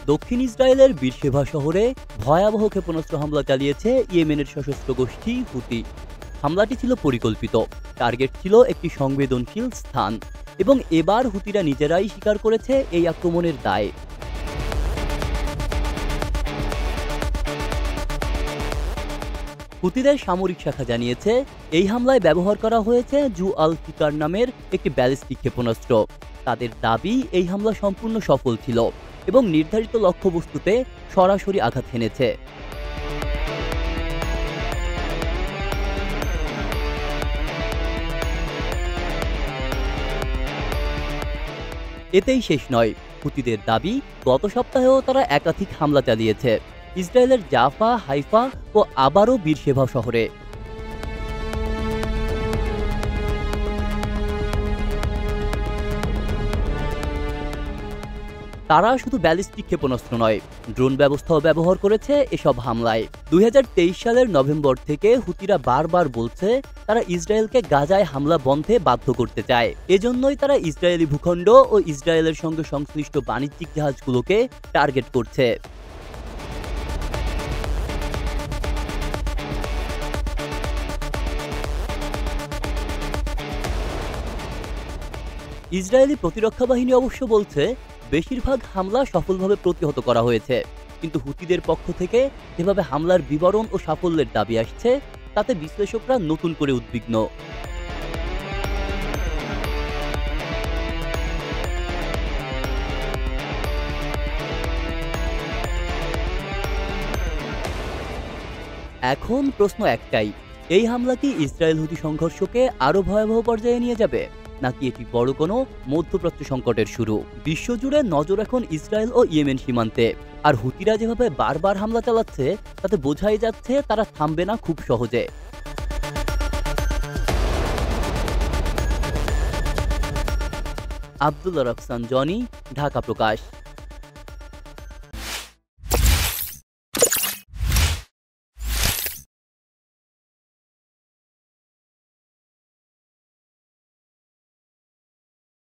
দক্ষিণ ইসরায়েলের বীরশেবা শহরে ভয়াবহ ক্ষেপণাস্ত্র হামলা চালিয়েছে ইয়েমেনের সশস্ত্র গোষ্ঠী হুতি। হামলাটি ছিল পরিকল্পিত, টার্গেট ছিল একটি সংবেদনশীল স্থান এবং এবার হুতিরা নিজেরাই স্বীকার করেছে এই আক্রমণের দায়। হুতিদের সামরিক শাখা জানিয়েছে এই হামলায় ব্যবহার করা হয়েছে জু আল ফিকার নামের একটি ব্যালিস্টিক ক্ষেপণাস্ত্র। তাদের দাবি এই হামলা সম্পূর্ণ সফল ছিল এবং নির্ধারিত লক্ষ্যবস্তুতে সরাসরি আঘাত হেনেছে। এতেই শেষ নয়, হুতিদের দাবি গত সপ্তাহেও তারা একাধিক হামলা চালিয়েছে ইসরায়েলের জাফা, হাইফা ও আবারও বীরশেবা শহরে। তারা শুধু ব্যালিস্টিক ক্ষেপণাস্ত্র নয়, ড্রোন ব্যবস্থাও ব্যবহার করেছে এসব হামলায়। ২০২৩ সালের নভেম্বর থেকে হুতিরা বারবার বলছে তারা ইসরায়েলকে গাজায় হামলা বন্ধে বাধ্য করতে চায়। এজন্যই তারা ইসরায়েলি ভূখণ্ড ও ইসরায়েলের সঙ্গে সংশ্লিষ্ট বাণিজ্যিক জাহাজগুলোকে টার্গেট করছে। ইসরায়েলি প্রতিরক্ষা বাহিনী অবশ্য বলছে বেশিরভাগ হামলা সফলভাবে প্রতিহত করা হয়েছে, কিন্তু হুতিদের পক্ষ থেকে যেভাবে হামলার বিবরণ ও সাফল্যের দাবি আসছে তাতে বিশ্লেষকরা নতুন করে উদ্বিগ্ন। এখন প্রশ্ন একটাই, এই হামলা কি ইসরায়েল হুতি সংঘর্ষকে আরও ভয়াবহ পর্যায়ে নিয়ে যাবে, নাকি এটি বড় কোনো মধ্যপ্রাচ্য সংকটের শুরু? বিশ্বজুড়ে নজর এখন ইসরায়েল ও ইয়েমেন সীমান্তে, আর হুতিরা যেভাবে বারবার হামলা চালাচ্ছে তাতে বোঝাই যাচ্ছে তারা থামবে না খুব সহজে। আব্দুল্লাহ রাফসান জনি, ঢাকা প্রকাশ।